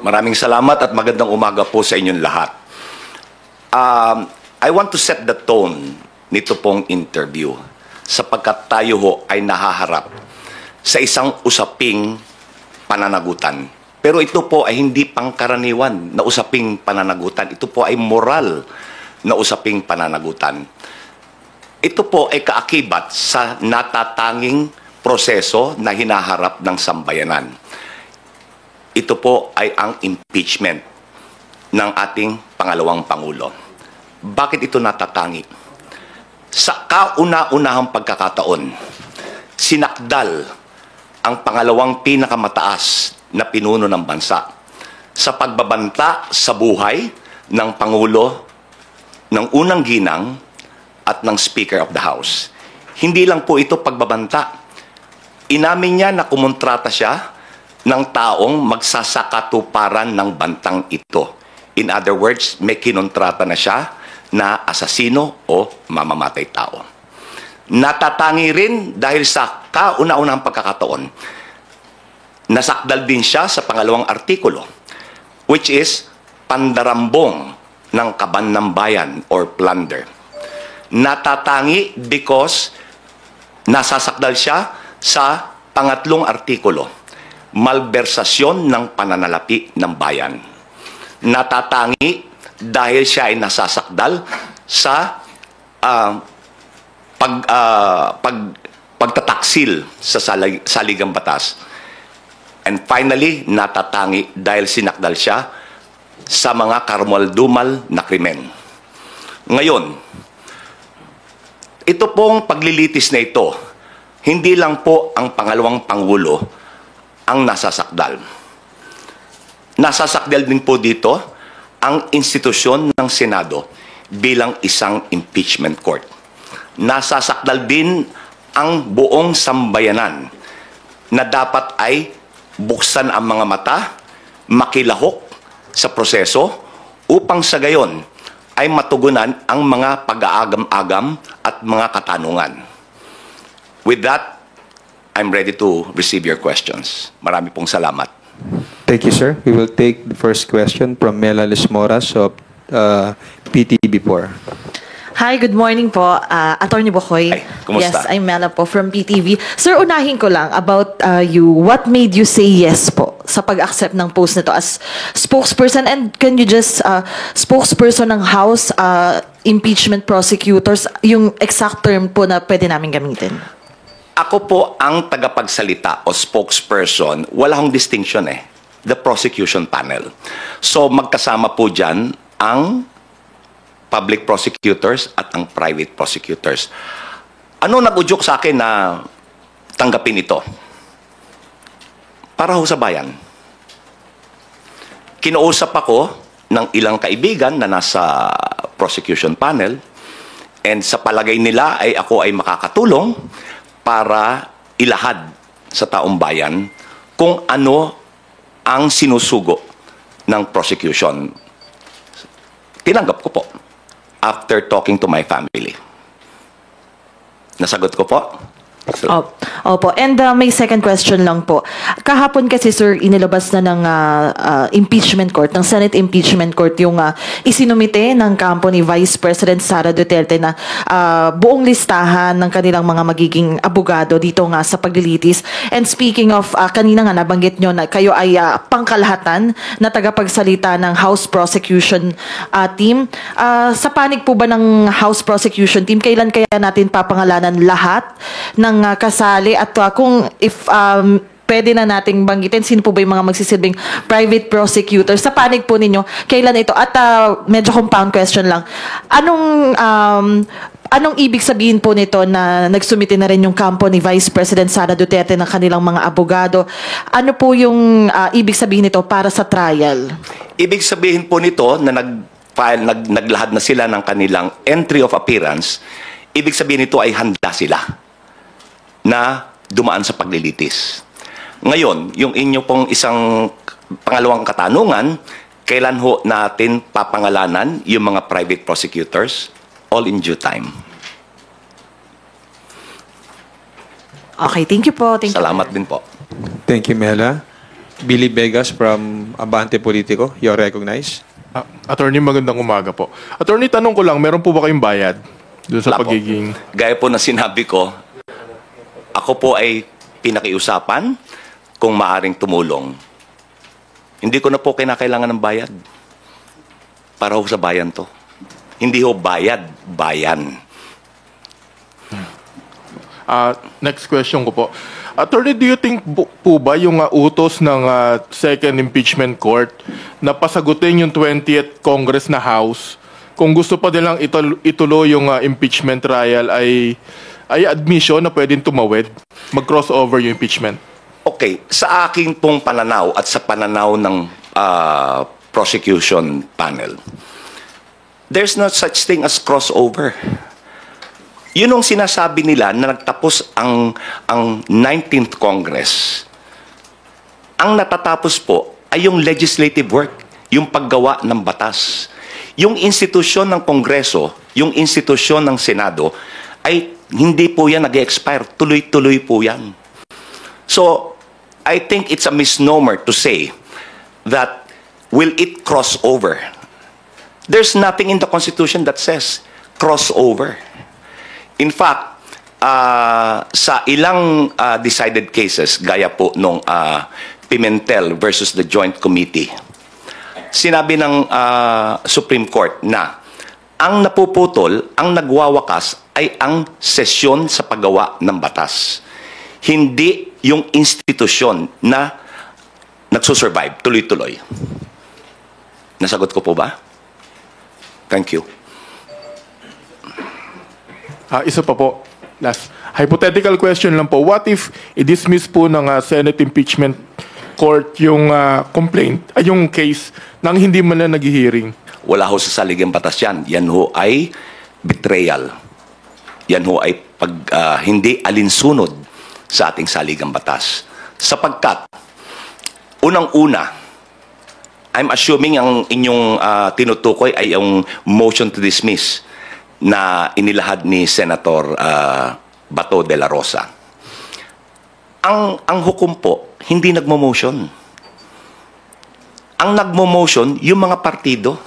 Maraming salamat at magandang umaga po sa inyong lahat. I want to set the tone nito pong interview sapagkat tayo ho ay nahaharap sa isang usaping pananagutan. Pero ito po ay hindi pangkaraniwan na usaping pananagutan. Ito po ay moral na usaping pananagutan. Ito po ay kaakibat sa natatanging proseso na hinaharap ng sambayanan. Ito po ay ang impeachment ng ating pangalawang Pangulo. Bakit ito natatangi? Sa kauna-unahang pagkakataon, sinakdal ang pangalawang pinakamataas na pinuno ng bansa sa pagbabanta sa buhay ng Pangulo, ng unang ginang at ng Speaker of the House. Hindi lang po ito pagbabanta. Inamin niya na kumontrata siya ng taong magsasakatuparan ng bantang ito. In other words, may kinontrata na siya na asasino o mamamatay tao. Natatangi rin dahil sa kauna-unahang pagkakataon, nasakdal din siya sa pangalawang artikulo, which is pandarambong ng kaban ng bayan or plunder. Natatangi because nasasakdal siya sa pangatlong artikulo, malbersasyon ng pananalapi ng bayan. Natatangi dahil siya ay nasasakdal sa pagtataksil sa saligang batas. And finally, natatangi dahil sinakdal siya sa mga karumal-dumal na krimen. Ngayon, ito pong paglilitis na ito, hindi lang po ang pangalawang Pangulo ang nasasakdal. Nasasakdal din po dito ang institusyon ng Senado bilang isang impeachment court. Nasasakdal din ang buong sambayanan na dapat ay buksan ang mga mata, makilahok sa proseso upang sa gayon ay matugunan ang mga pag-aagam-agam at mga katanungan. With that, I'm ready to receive your questions. Marami pong salamat. Thank you, sir. We will take the first question from Mela Lismoras of PTV4. Hi, good morning po. Attorney Bokoy. Ay, kumusta? Yes, I'm Mela po from PTV. Sir, unahin ko lang about you. What made you say yes po sa pag-accept ng post nito as spokesperson? And can you just, spokesperson ng House impeachment prosecutors, yung exact term po na pwede namin gamitin? Ako po ang tagapagsalita o spokesperson, wala akong distinction eh. The prosecution panel. So magkasama po dyan ang public prosecutors at ang private prosecutors. Ano nag-udyok sa akin na tanggapin ito? Para ho sa bayan. Kinausap ako ng ilang kaibigan na nasa prosecution panel and sa palagay nila ay ako ay makakatulong para ilahad sa taong bayan kung ano ang sinusugo ng prosecution. Tinanggap ko po after talking to my family. Nasagot ko po? Opo. And may second question lang po. Kahapon kasi, sir, inilabas na ng impeachment court, ng Senate impeachment court, yung isinumite ng kampo ni Vice President Sara Duterte na buong listahan ng kanilang mga magiging abogado dito nga sa paglilitis. And speaking of, kanina nga nabanggit nyo na kayo ay pangkalahatan na tagapagsalita ng House Prosecution Team. Sa panig po ba ng House Prosecution Team, kailan kaya natin papangalanan lahat ng kasali at kung if pwede na nating banggitin sino po ba yung mga magsisilbing private prosecutor sa panig po ninyo, kailan ito? At medyo compound question lang, anong ibig sabihin po nito na nagsumite na rin yung kampo ni Vice President Sara Duterte ng kanilang mga abogado? Ano po yung ibig sabihin nito para sa trial? Ibig sabihin po nito na naglahad na sila ng kanilang entry of appearance, ibig sabihin nito ay handa sila na dumaan sa paglilitis. Ngayon, yung inyo pong isang pangalawang katanungan, kailan ho natin papangalanan yung mga private prosecutors? All in due time. Okay, thank you po. Thank Salamat you. din po. Thank you, Mela. Billy Vegas from Abante Politico. You're recognized. Attorney, magandang umaga po. Attorney, tanong ko lang, meron po ba kayong bayad doon sa Wala po. pagiging... Gaya po na sinabi ko, ako po ay pinakiusapan kung maaring tumulong. Hindi ko na po kinakailangan ng bayad. Para ho sa bayan to. Hindi ho bayad, bayan. Next question ko po. Attorney, do you think po ba yung utos ng second impeachment court na pasagutin yung 20th Congress na House, kung gusto pa nilang ituloy yung impeachment trial ay admission na pwedeng tumawid, mag-crossover yung impeachment? Okay, sa aking pong pananaw at sa pananaw ng prosecution panel, there's no such thing as crossover. Yun ang sinasabi nila na nagtapos ang 19th Congress. Ang natatapos po ay yung legislative work, yung paggawa ng batas. Yung institusyon ng Kongreso, yung institusyon ng Senado, ay hindi po yan nag-expire. Tuloy-tuloy po yan. So, I think it's a misnomer to say that will it cross over? There's nothing in the Constitution that says crossover. In fact, sa ilang decided cases, gaya po nung Pimentel versus the Joint Committee, sinabi ng Supreme Court na ang napuputol, ang nagwawakas ay ang sesyon sa paggawa ng batas. Hindi yung institusyon na nagsusurvive, tuloy-tuloy. Nasagot ko po ba? Thank you. Isa pa po. Last. Hypothetical question lang po. What if i-dismiss po ng Senate Impeachment Court yung complaint, yung case, nang hindi man na nag-hearing? Wala ho sa saligang batas yan. Yan ho ay betrayal. Yan ho ay hindi alinsunod sa ating saligang batas. Sapagkat, unang-una, I'm assuming ang inyong tinutukoy ay yung motion to dismiss na inilahad ni Senator Bato de la Rosa. Ang hukom po, hindi nagmo-motion. Ang nagmo-motion, yung mga partido.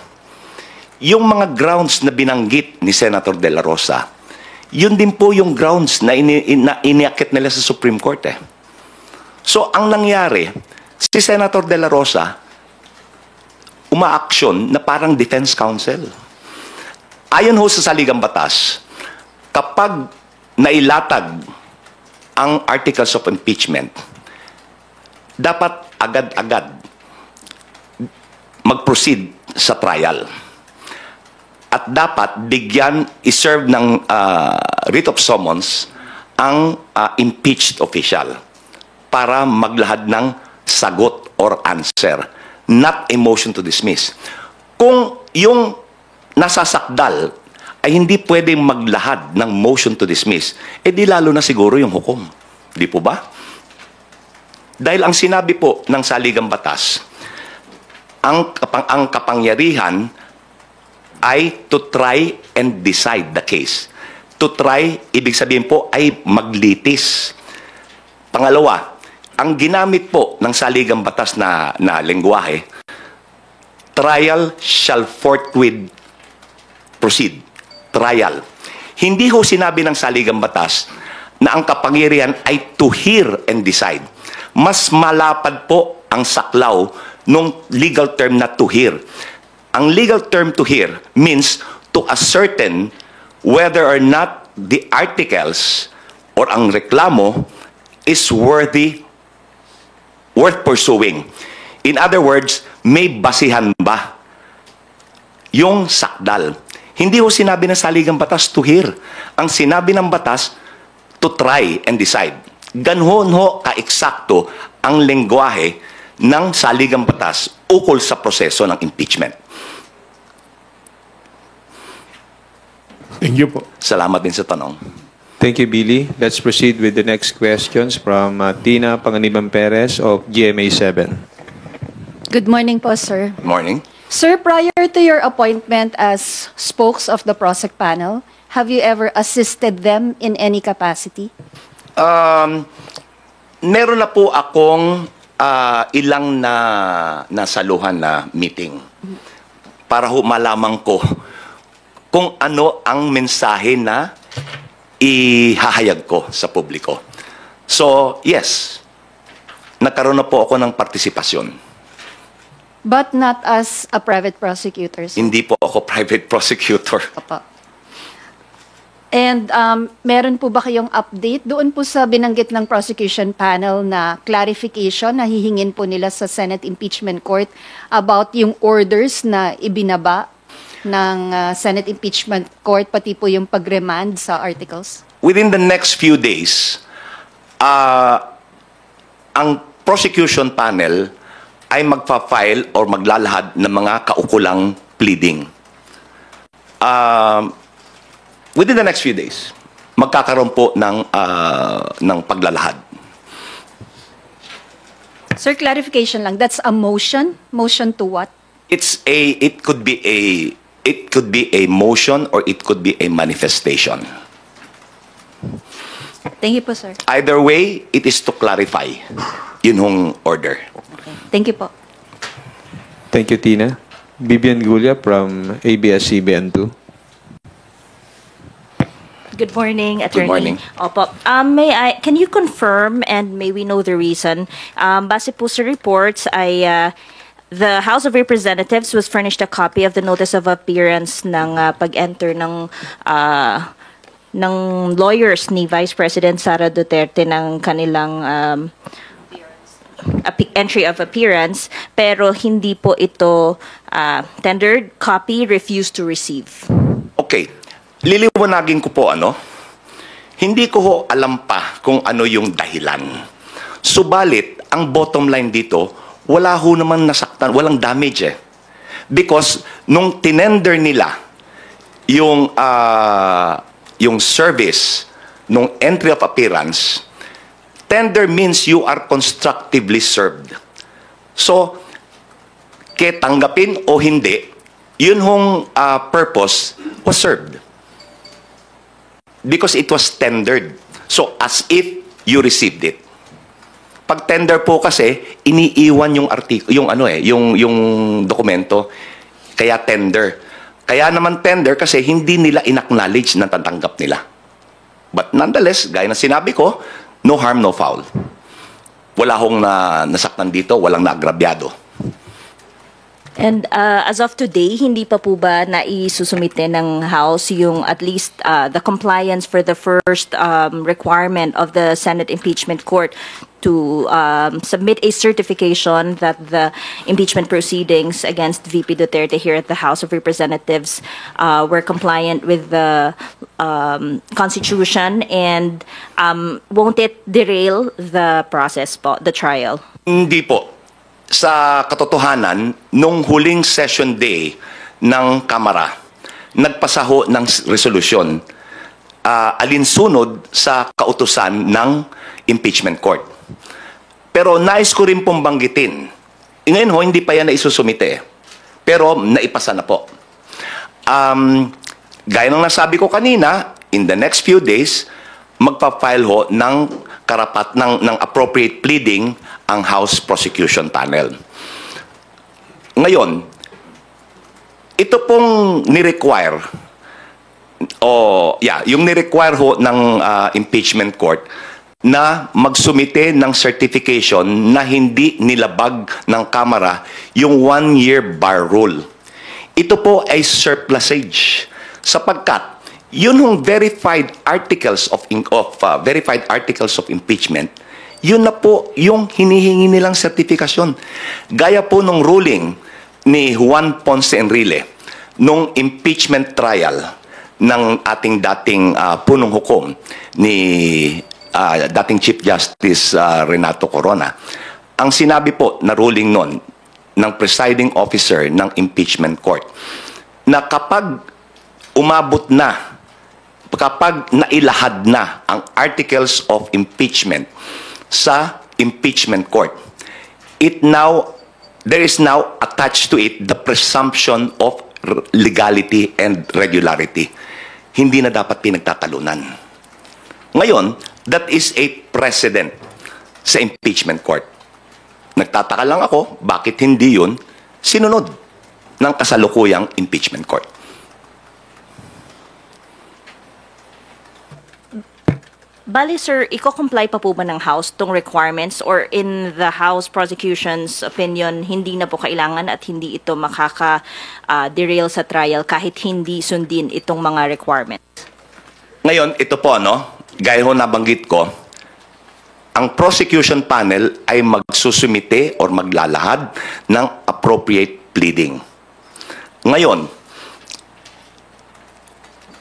Yung mga grounds na binanggit ni Senator de la Rosa, yun din po yung grounds na iniakit nila sa Supreme Court. So, ang nangyari, si Senator de la Rosa, umaaksyon na parang defense counsel. Ayon ho sa saligang batas, kapag nailatag ang articles of impeachment, dapat agad-agad mag-proceed sa trial. At dapat bigyan, iserve ng writ of summons ang impeached official para maglahad ng sagot or answer, not a motion to dismiss. Kung yung nasasakdal ay hindi pwedeng maglahad ng motion to dismiss, di lalo na siguro yung hukom. Di po ba? Dahil ang sinabi po ng saligang batas, ang kapangyarihan ay to try and decide the case. To try, ibig sabihin po, ay maglitis. Pangalawa, ang ginamit po ng saligang batas na lengguwahe, trial shall forthwith proceed. Trial. Hindi ho sinabi ng saligang batas na ang kapangyarihan ay to hear and decide. Mas malapad po ang saklaw nung legal term na to hear. Ang legal term to hear means to ascertain whether or not the articles or ang reklamo is worth pursuing. In other words, may basihan ba yung sakdal? Hindi ho sinabi ng saligang batas to hear. Ang sinabi ng batas, to try and decide. Ganun ho ka-eksakto ang lengguwahe ng saligang batas ukol sa proseso ng impeachment. Thank you po. Salamat din sa tanong. Thank you, Billy. Let's proceed with the next questions from Tina Panganiban Perez of GMA7. Good morning po, sir. Morning. Sir, prior to your appointment as spokes of the PROSEC panel, have you ever assisted them in any capacity? Meron na po akong ilang nasaluhan na meeting para ho malaman ko kung ano ang mensahe na ihahayag ko sa publiko. So, yes, nagkaroon na po ako ng partisipasyon. But not as a private prosecutor, sir. Hindi po ako private prosecutor. Opo. And meron po ba kayong update doon po sa binanggit ng prosecution panel na clarification na hihingin po nila sa Senate Impeachment Court about yung orders na ibinaba ng Senate Impeachment Court, pati po yung pag-remand sa articles? Within the next few days, ang prosecution panel ay magpa-file or maglalahad ng mga kaukulang pleading. Within the next few days, magkakaroon po ng paglalahad. Sir, clarification lang. That's a motion? Motion to what? It could be a motion or it could be a manifestation. Thank you po, sir. Either way, it is to clarify. Yun hong order. Okay. Thank you po. Thank you, Tina. Vivian Gulia from ABS-CBN2. Good morning, Attorney. morning. Opo. Can you confirm and may we know the reason? Base po sa reports ay the House of Representatives was furnished a copy of the notice of appearance ng pag-enter ng lawyers ni Vice President Sara Duterte ng kanilang entry of appearance, pero hindi po ito tendered, copy, refused to receive. Okay. Liliwanagin ko po hindi ko ho alam pa kung ano yung dahilan. Subalit, ang bottom line dito, wala ho naman nasaktan, walang damage eh. Because nung tinender nila yung service nung entry of appearance, tender means you are constructively served. So, tanggapin o hindi, yun hong purpose was served. Because it was tendered. So, as if you received it. Pag tender po kasi, iniiwan yung yung dokumento, kaya tender. Kaya naman tender kasi hindi nila in-acknowledge na tatanggap nila. But nonetheless, gaya na sinabi ko, no harm, no foul. Wala hong nasaktan dito, walang naagrabyado. And as of today, hindi pa po ba naisusumite ng House yung at least the compliance for the first requirement of the Senate Impeachment Court to submit a certification that the impeachment proceedings against VP Duterte here at the House of Representatives were compliant with the Constitution, and won't it derail the process po, the trial? Hindi po. Sa katotohanan, nung huling session day ng Kamara, nagpasaho ng resolusyon alinsunod sa kautusan ng impeachment court. Pero nais ko rin pong banggitin, ngayon ho, hindi pa yan naisusumite, pero naipasa na po. Gaya ng nasabi ko kanina, in the next few days, magpa-file ho ng ng appropriate pleading ang House Prosecution Panel. Ngayon, ito pong ni-require yung ni-require ho ng impeachment court na magsumite ng certification na hindi nilabag ng Kamara yung 1-year bar rule. Ito po ay surplusage sapagkat yun hong verified articles of impeachment, yun na po yung hinihingi nilang sertifikasyon. Gaya po nung ruling ni Juan Ponce Enrile nung impeachment trial ng ating dating punong hukom ni dating Chief Justice Renato Corona. Ang sinabi po na ruling nun ng presiding officer ng impeachment court na kapag umabot na, kapag nailahad na ang articles of impeachment sa impeachment court, there is now attached to it the presumption of legality and regularity. Hindi na dapat pinagtatalunan. Ngayon, that is a precedent sa impeachment court. Nagtataka lang ako, bakit hindi yun sinunod ng kasalukuyang impeachment court? Bali, sir, i-comply pa po ba ng House tong requirements, or in the House prosecution's opinion, hindi na po kailangan at hindi ito makaka-derail sa trial kahit hindi sundin itong mga requirements? Ngayon, ito po, gaya ho nabanggit ko, ang prosecution panel ay magsusumite or maglalahad ng appropriate pleading. Ngayon,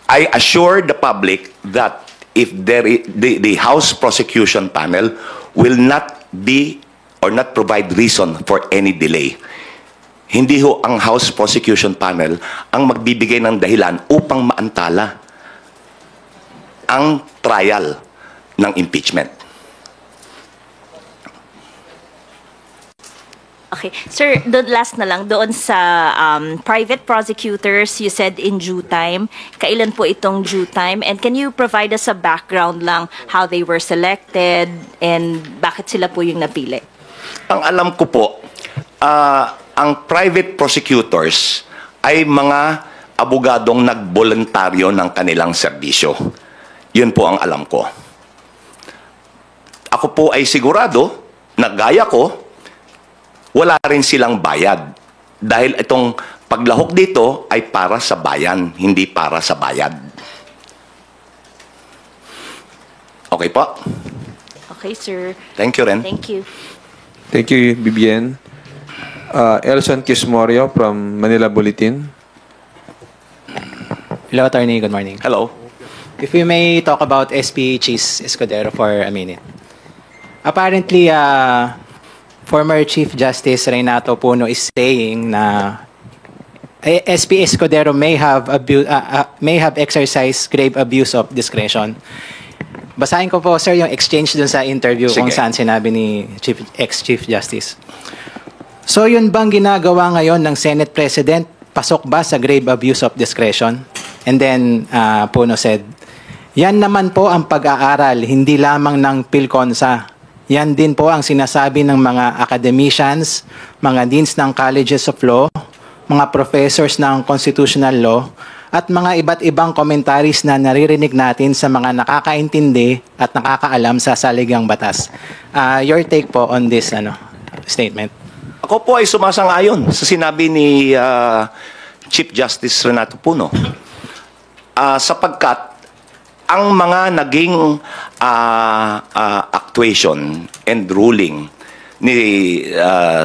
I assure the public that if the House prosecution panel will not be or not provide reason for any delay. Hindi ho ang House prosecution panel ang magbibigay ng dahilan upang maantala ang trial ng impeachment. Okay. Sir, last na lang, doon sa private prosecutors, you said in due time. Kailan po itong due time? And can you provide us a background lang how they were selected and bakit sila po yung napili? Ang alam ko po, ang private prosecutors ay mga abogadong nagboluntaryo ng kanilang serbisyo. Yun po ang alam ko. Ako po ay sigurado na gaya ko, wala rin silang bayad. Dahil itong paglahok dito ay para sa bayan, hindi para sa bayad. Okay po? Okay, sir. Thank you, Ren. Thank you. Thank you, Bibian. Elson Quismorio from Manila Bulletin. Hello, Attorney. Good morning. Hello. If we may talk about SP Chis Escudero for a minute. Apparently, former Chief Justice Renato Puno is saying na SP Escudero may have exercised grave abuse of discretion. Basahin ko po, sir, yung exchange dun sa interview Sige. kung saan sinabi ni ex-Chief Justice. So, yun bang ginagawa ngayon ng Senate President? Pasok ba sa grave abuse of discretion? And then, Puno said, yan naman po ang pag-aaral, hindi lamang ng PhilConsa. Yan din po ang sinasabi ng mga academicians, mga deans ng colleges of law, mga professors ng constitutional law, at mga iba't ibang commentaries na naririnig natin sa mga nakakaintindi at nakakaalam sa saligang batas. Your take po on this statement? Ako po ay sumasang-ayon sa sinabi ni Chief Justice Renato Puno. Sapagkat ang mga naging actuation and ruling ni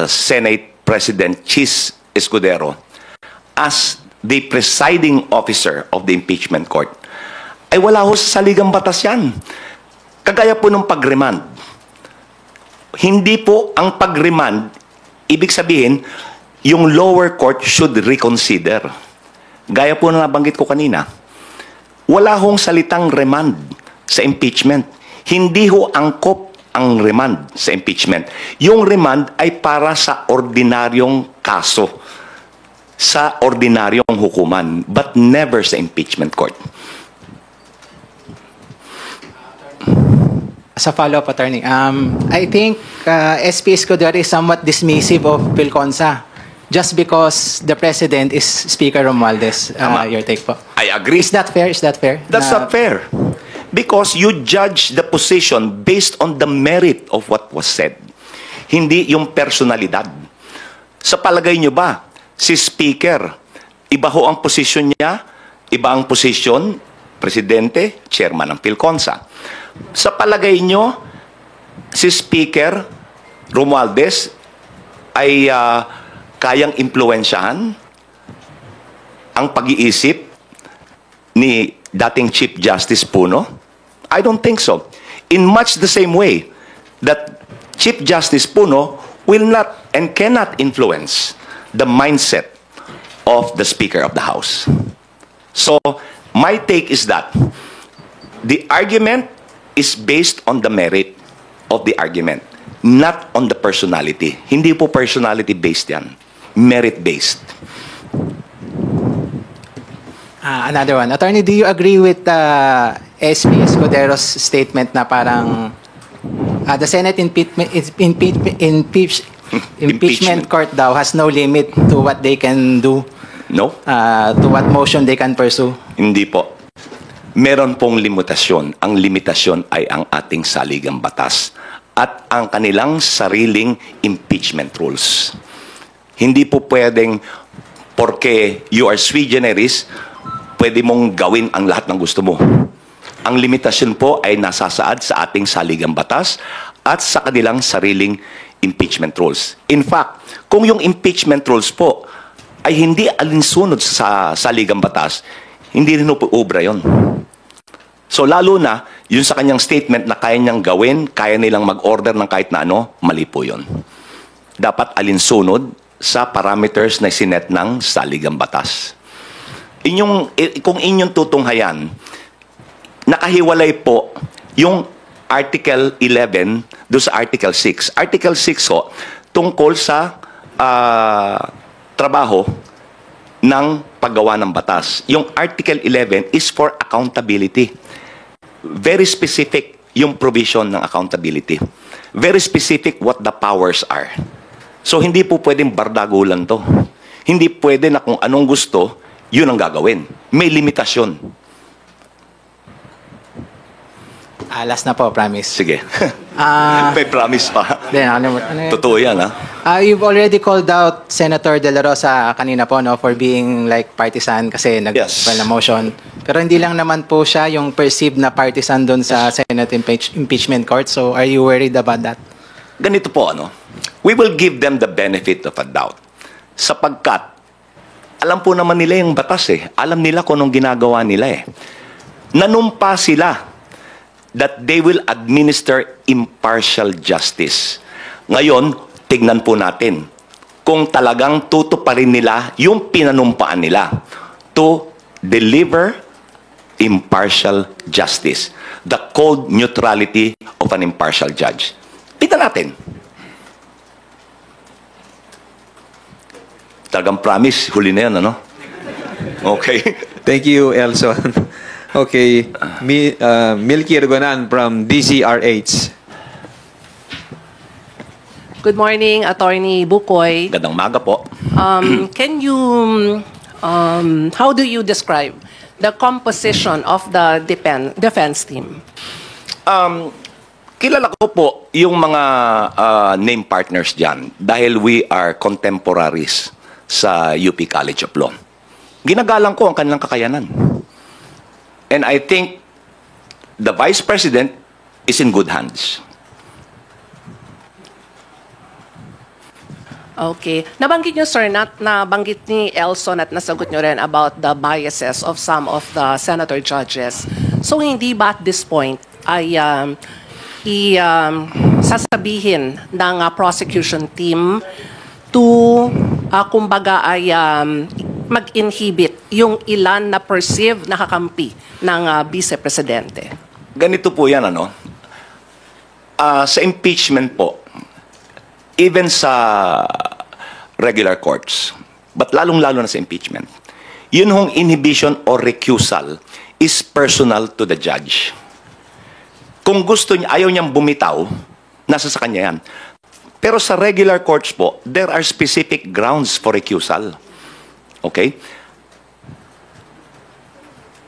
Senate President Chis Escudero as the presiding officer of the impeachment court ay wala ho sa saligang batas yan. Kagaya po ng pag-remand. Hindi po ang pag-remand, ibig sabihin, yung lower court should reconsider. Gaya po na nabanggit ko kanina, wala hong salitang remand sa impeachment. Hindi ho angkop ang remand sa impeachment. Yung remand ay para sa ordinaryong kaso, sa ordinaryong hukuman, but never sa impeachment court. As a follow-up, Attorney, I think SP Escudero is somewhat dismissive of PhilConsa just because the President is Speaker Romualdez. Your take po. I agree. Is that fair? Is that fair? That's not fair. Because you judge the position based on the merit of what was said. Hindi yung personalidad. Sa palagay nyo ba, si Speaker, iba ho ang posisyon niya, iba ang posisyon, Presidente, Chairman ng PhilConsa. Sa palagay nyo, si Speaker Romualdez ay kayang impluwensyahan ang pag-iisip ni dating Chief Justice Puno? I don't think so. In much the same way that Chief Justice Puno will not and cannot influence the mindset of the Speaker of the House. So, my take is that the argument is based on the merit of the argument, not on the personality. Hindi po personality-based yan. Merit-based. Another one. Attorney, do you agree with SP Escudero's statement na parang the Senate impeachment court daw has no limit to what they can do, No? to what motion they can pursue. Hindi po. Meron pong limitasyon. Ang limitasyon ay ang ating saligang batas at ang kanilang sariling impeachment rules. Hindi po pwedeng porque you are sui generis, pwede mong gawin ang lahat ng gusto mo. Ang limitasyon po ay nasasaad sa ating saligang batas at sa kanilang sariling impeachment rules. In fact, kung yung impeachment rules po ay hindi alinsunod sa saligang batas, hindi rin po obra yun. So lalo na, yun sa kanyang statement na kaya niyang gawin, kaya nilang mag-order ng kahit na ano, mali po yun. Dapat alinsunod sa parameters na sinet ng saligang batas. Kung inyong tutunghayan, nakahiwalay po yung Article 11 do sa Article 6. Article 6 ho, tungkol sa trabaho ng paggawa ng batas. Yung Article 11 is for accountability. Very specific yung provision ng accountability. Very specific what the powers are. So hindi po pwedeng bardagulan to. Hindi pwede na kung anong gusto, yun ang gagawin. May limitasyon. Last na po, promise. Sige. May promise pa. Totoo yan, ha? You've already called out Senator De La Rosa kanina po, no, for being like partisan kasi nag-file na motion. Pero hindi lang naman po siya yung perceived na partisan doon sa Senate impeachment court. So are you worried about that? Ganito po, ano? We will give them the benefit of a doubt. Sapagkat, alam po naman nila yung batas eh. Alam nila kung anong ginagawa nila eh. Nanumpa sila that they will administer impartial justice. Ngayon, tignan po natin kung talagang tutuparin nila yung pinanumpaan nila to deliver impartial justice. The cold neutrality of an impartial judge. Tignan natin. Talagang promise, huli na yan, ano? Okay. Thank you, Elson. Okay, Milky Ergonan from DCRH. Good morning, Attorney Bukoy. Gandang maga po. Can you, how do you describe the composition of the defense team? Kilala ko po yung mga name partners dyan dahil we are contemporaries sa UP College of Law. Ginagalang ko ang kanilang kakayanan. And I think the Vice President is in good hands. Okay. Nabanggit nyo, sir, nabanggit ni Elson at nasagot nyo rin about the biases of some of the senator judges. So, hindi ba at this point ay sasabihin ng prosecution team to, kumbaga, ay mag-inhibit yung ilan na perceived na kakampi ng vice-presidente? Ganito po yan, ano? Sa impeachment po, even sa regular courts, but lalong-lalo na sa impeachment, yun hong inhibition or recusal is personal to the judge. Kung gusto niya, ayaw niyang bumitaw, nasa sa kanya yan. Pero sa regular courts po, there are specific grounds for recusal. Okay?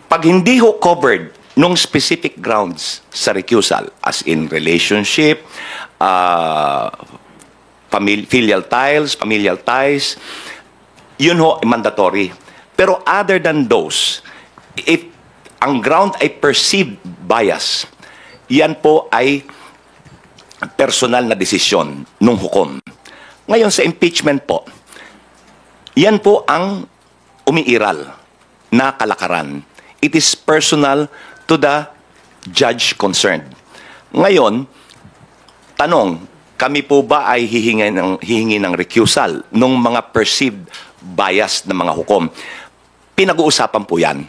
Pag hindi ho covered nung specific grounds sa recusal, as in relationship, familial ties, yun ho, mandatory. Pero other than those, if ang ground ay perceived bias, yan po ay personal na desisyon nung hukom. Ngayon sa impeachment po, yan po ang umiiral na kalakaran. It is personal to the judge concerned. Ngayon, tanong, kami po ba ay hihingi ng recusal nung mga perceived bias ng mga hukom? Pinag-uusapan po yan.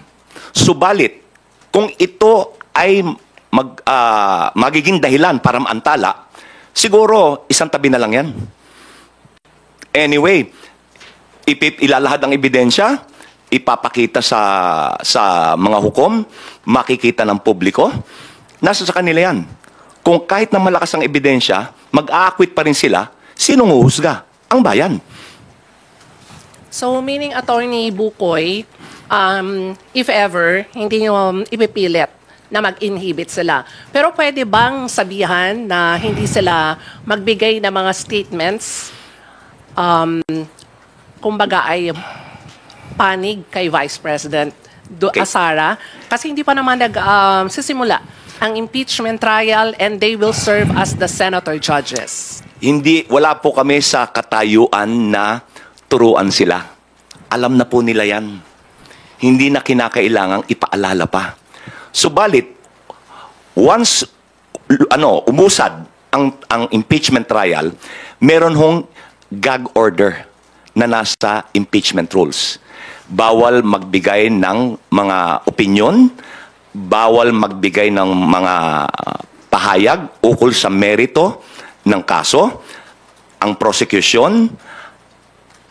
Subalit, kung ito ay magiging dahilan para maantala, siguro isang tabi na lang yan. Anyway, ilalahad ang ebidensya, ipapakita sa mga hukom, makikita ng publiko, nasa sa kanila yan. Kung kahit na malakas ang ebidensya, mag-aakwit pa rin sila, Sinong huhusga? Ang bayan. So, meaning Attorney Bukoy, if ever, hindi nyo ipipilit na mag-inhibit sila. Pero pwede bang sabihan na hindi sila magbigay ng mga statements, kumbaga ay panig kay Vice President Sara? Kasi hindi pa naman sisimula ang impeachment trial and they will serve as the senator judges. Wala po kami sa katayuan na turuan sila. Alam na po nila yan. Hindi na kinakailangang ipaalala pa. Subalit, once umusad ang impeachment trial, meron hong gag order na nasa impeachment rules. Bawal magbigay ng mga opinyon, bawal magbigay ng mga pahayag ukol sa merito ng kaso, ang prosecution,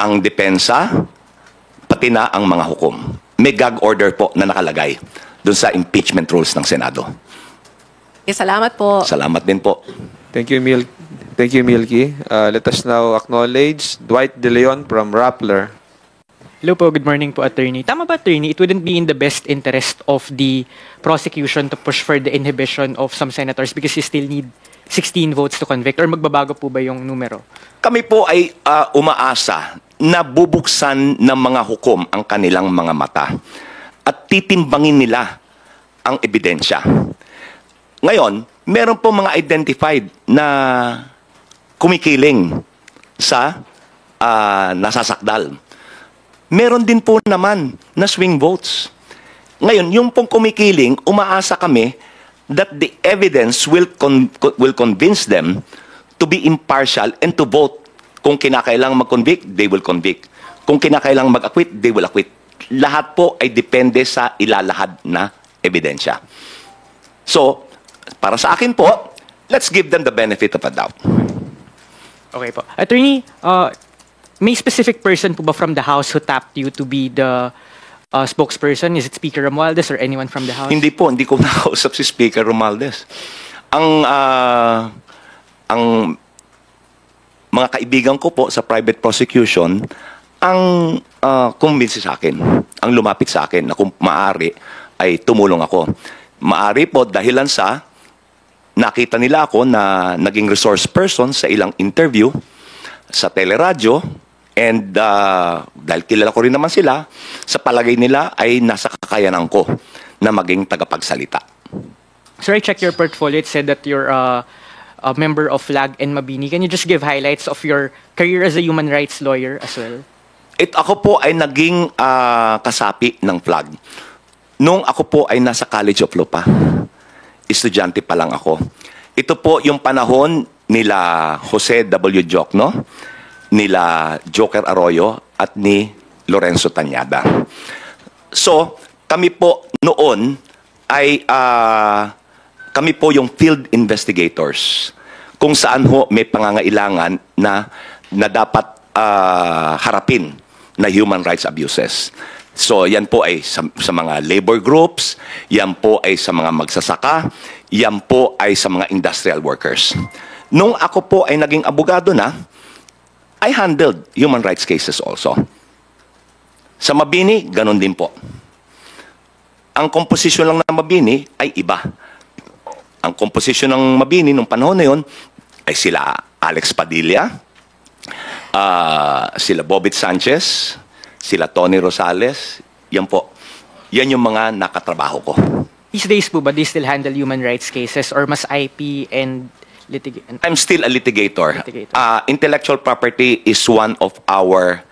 ang depensa, pati na ang mga hukom. May gag order po na nakalagay doon sa impeachment rules ng Senado. Salamat po. Salamat din po. Thank you, Milky. Let us now acknowledge Dwight De Leon from Rappler. Hello po, good morning po, Attorney. Tama ba, Attorney, it wouldn't be in the best interest of the prosecution to push for the inhibition of some senators because you still need 16 votes to convict, or magbabago po ba yung numero? Kami po ay umaasa na bubuksan ng mga hukom ang kanilang mga mata at titimbangin nila ang ebidensya. Ngayon, meron po mga identified na kumikiling sa nasasakdal. Meron din po naman na swing votes. Ngayon, yung pong kumikiling, umaasa kami that the evidence will convince them to be impartial and to vote. Kung kinakailangang mag-convict, they will convict. Kung kinakailangang mag-acquit, they will acquit. Lahat po ay depende sa ilalahad na ebidensya. So, para sa akin po, let's give them the benefit of a doubt. Okay po. Attorney, may specific person po ba from the House who tapped you to be the spokesperson? Is it Speaker Romualdez or anyone from the House? Hindi ko nakausap si Speaker Romualdez. Ang mga kaibigan ko po sa private prosecution ang kumbinsi sa akin, ang lumapit sa akin na kung maaari ay tumulong ako. Maaari po dahilan sa nakita nila ako na naging resource person sa ilang interview sa teleradyo, and dahil kilala ko rin naman sila, sa palagay nila ay nasa kakayanan ko na maging tagapagsalita. Sir, I checked your portfolio. It said that you're a member of FLAG and Mabini. Can you just give highlights of your career as a human rights lawyer as well? Ako po ay naging kasapi ng FLAG. Nung ako po ay nasa College of Law pa. Estudyante pa lang ako. Ito po yung panahon nila Jose W. Jocno, nila Joker Arroyo, at ni Lorenzo Tañada. So, kami po noon ay kami po yung field investigators kung saan ho may pangangailangan na dapat harapin na human rights abuses. So, yan po ay sa mga labor groups, yan po ay sa mga magsasaka, yan po ay sa mga industrial workers. Nung ako po ay naging abogado na, I handled human rights cases also. Sa Mabini, ganun din po. Ang komposisyon lang ng Mabini ay iba. Ang komposisyon ng Mabini nung panahon na yun ay sila Alex Padilla, sila Bobit Sanchez, sila Tony Rosales. Yan po. Yan yung mga nakatrabaho ko. These days po ba, they still handle human rights cases or mas IP and litigation? I'm still a litigator. Intellectual property is one of our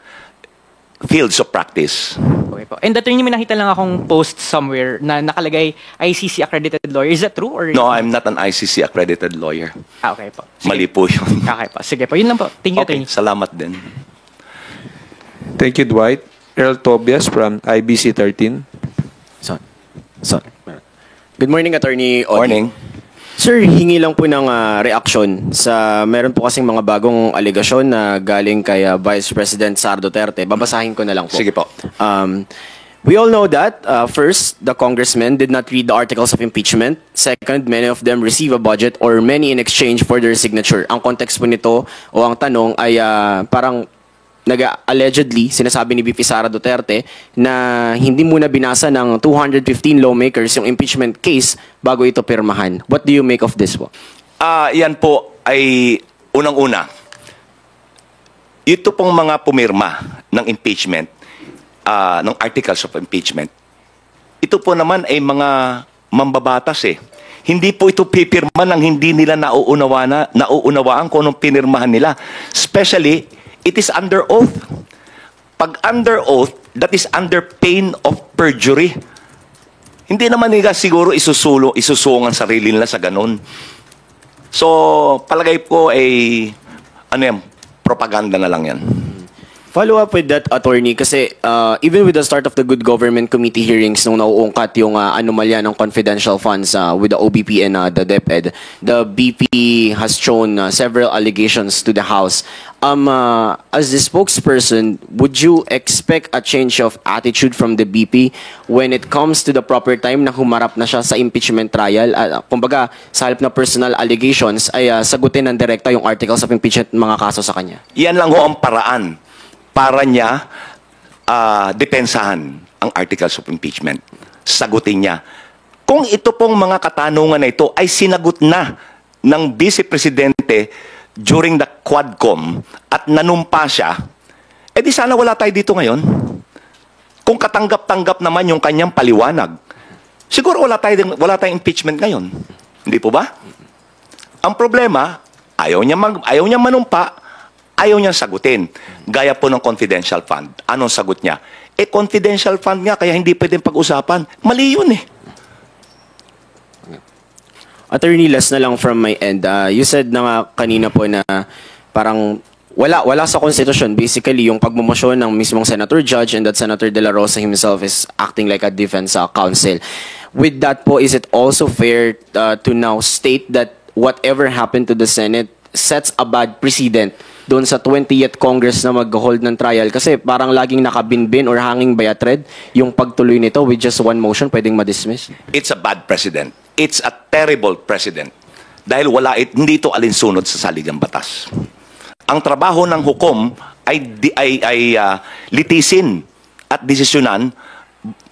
fields of practice. Okay po. And attorney, may nakita lang akong post somewhere na nakalagay ICC accredited lawyer. Is that true? Or No, I'm not an ICC accredited lawyer. Okay po. Sige. Mali po yun. Okay po. Sige po. Yun lang po. Thank you, Okay, attorney. salamat din. Thank you, Dwight. Earl Tobias from IBC 13. Good morning, Attorney Odi. Morning. Sir, hingi lang po ng reaksyon sa meron po kasing mga bagong alegasyon na galing kay Vice President Sara Duterte. Babasahin ko na lang po. Sige po. We all know that. First, the congressmen did not read the articles of impeachment. Second, many of them receive a budget or many in exchange for their signature. Ang context po nito o ang tanong ay parang allegedly sinasabi ni VP Sara Duterte na hindi muna binasa ng 215 lawmakers yung impeachment case bago ito pirmahan. What do you make of this po? Yan po ay unang-una. Ito pong mga pumirma ng impeachment, ng articles of impeachment, ito po naman ay mga mambabatas eh. Hindi po ito pipirma nang hindi nila nauunawaan kung anong pinirmahan nila. Especially, it is under oath. Pag under oath, that is under pain of perjury. Hindi naman nila siguro isusulong ang sarili nila sa ganun. So, palagay ko ay, propaganda na lang yan. Follow up with that, attorney, kasi even with the start of the Good Government Committee hearings nung nauungkat yung anomalya ng confidential funds with the OBP and the DepEd, the BP has shown several allegations to the House. As the spokesperson, would you expect a change of attitude from the BP when it comes to the proper time na humarap na siya sa impeachment trial? Kumbaga, sa halip na personal allegations, ay sagutin ng direkta yung articles of impeachment mga kaso sa kanya? Yan lang ho ang paraan para niya depensahan ang articles of impeachment. Sagutin niya. Kung ito pong mga katanungan na ito ay sinagot na ng Vice Presidente during the Quadcom at nanumpa siya, di sana wala tayo dito ngayon. Kung katanggap-tanggap naman yung kanyang paliwanag, siguro wala tayong impeachment ngayon. Hindi po ba? Ang problema, ayaw niya manumpa, ayaw niyang sagutin. Gaya po ng confidential fund. Anong sagot niya? Confidential fund nga, kaya hindi pwedeng pag-usapan. Mali yun eh. Attorney, last na lang from my end. You said na nga kanina po na parang wala sa Constitution. Basically, yung pagmumosyon ng mismong Senator Judge and that Senator De La Rosa himself is acting like a defense counsel. With that po, is it also fair to now state that whatever happened to the Senate sets a bad precedent doon sa 20th Congress na mag-hold ng trial? Kasi parang laging nakabinbin or hanging by a thread yung pagtuloy nito with just one motion pwedeng ma-dismiss. It's a bad precedent. It's a terrible precedent. Dahil hindi ito alinsunod sa saligang batas. Ang trabaho ng hukom ay litisin at desisyonan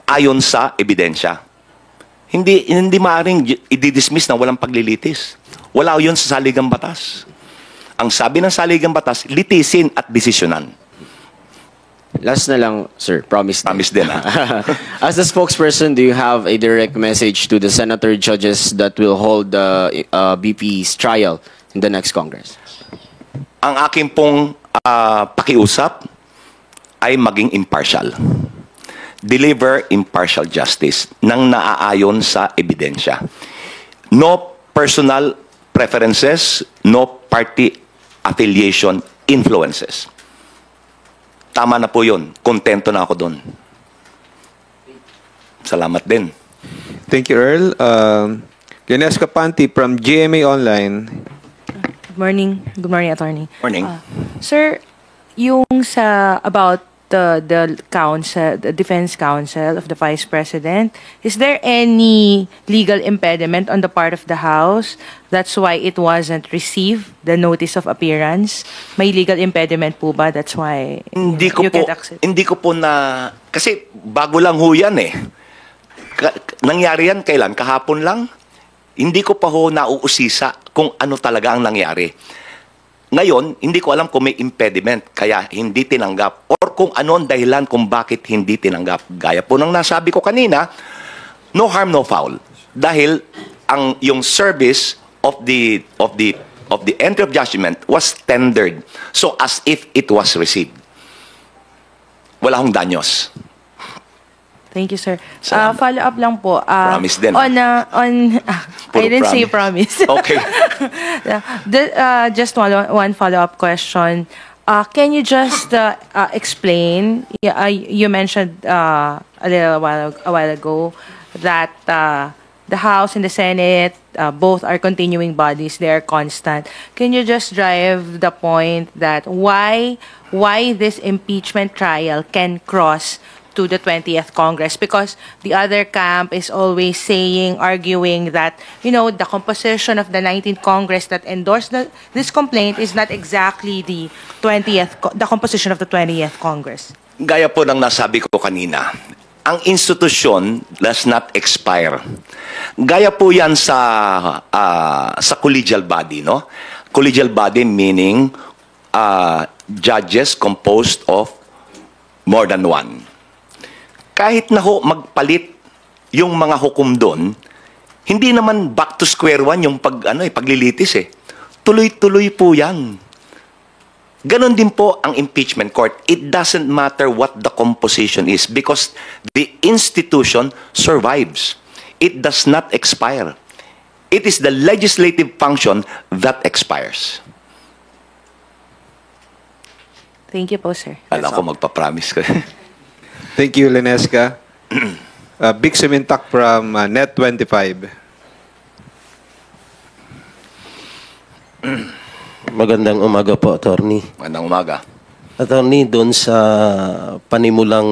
ayon sa ebidensya. Hindi maaaring i-dismiss na walang paglilitis. Wala yun sa saligang batas. Ang sabi ng saligang batas, litisin at desisyonan. Last na lang, sir. Promise din. As the spokesperson, do you have a direct message to the senator judges that will hold the BP's trial in the next Congress? Ang aking pong pakiusap ay maging impartial. Deliver impartial justice nang naaayon sa ebidensya. No personal preferences, no party affiliation influences. Tama na po yun. Kontento na ako doon. Salamat din. Thank you, Earl. Ganes Capanti from GMA Online. Good morning. Good morning, Attorney. Morning. Sir, yung about the counsel, the defense counsel of the Vice President, is there any legal impediment on the part of the House? That's why it wasn't received, the notice of appearance? May legal impediment po ba? That's why Hindi ko po na, kasi bago lang ho yan eh. Nangyari yan kailan? Kahapon lang? Hindi ko pa ho nauusisa kung ano talaga ang nangyari. Ngayon, hindi ko alam kung may impediment, kaya hindi tinanggap. Or kung ano ang dahilan kung bakit hindi tinanggap. Gaya po ng nasabi ko kanina, no harm, no foul. Dahil yung service of the entry of judgment was tendered. So as if it was received. Wala hong danyos. Thank you, sir. Follow up lang po. Promise din. I didn't say promise. Okay. Just one follow-up question. Can you just explain? You mentioned a while ago that the House and the Senate both are continuing bodies; they are constant. Can you just drive the point that why this impeachment trial can cross to the 20th Congress? Because the other camp is always saying, arguing that, you know, the composition of the 19th Congress that endorsed this complaint is not exactly the composition of the 20th Congress. Gaya po ng nasabi ko kanina, ang institusyon does not expire. Gaya po yan sa collegial body, no? Collegial body meaning judges composed of more than one. Kahit na ho magpalit yung mga hukom doon, hindi naman back to square one yung paglilitis eh. Tuloy-tuloy po yan. Ganon din po ang impeachment court. It doesn't matter what the composition is because the institution survives. It does not expire. It is the legislative function that expires. Thank you po, sir. Alam ko magpapromise ka. Thank you, Lenesca. Big Simintak from Net25. Magandang umaga po, Attorney. Magandang umaga. Attorney, doon sa panimulang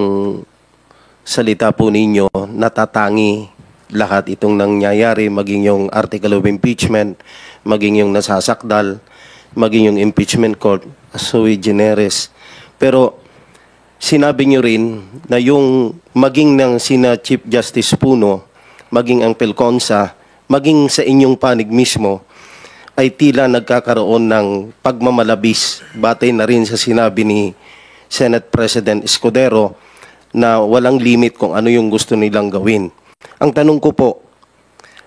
salita po ninyo, natatangi lahat itong nangyayari, maging yung article of impeachment, maging yung nasasakdal, maging yung impeachment court, sui generis. Pero sinabi nyo rin na yung maging ng sina Chief Justice Puno, maging ang Pelconsa, maging sa inyong panig mismo, ay tila nagkakaroon ng pagmamalabis batay na rin sa sinabi ni Senate President Escudero na walang limit kung ano yung gusto nilang gawin. Ang tanong ko po,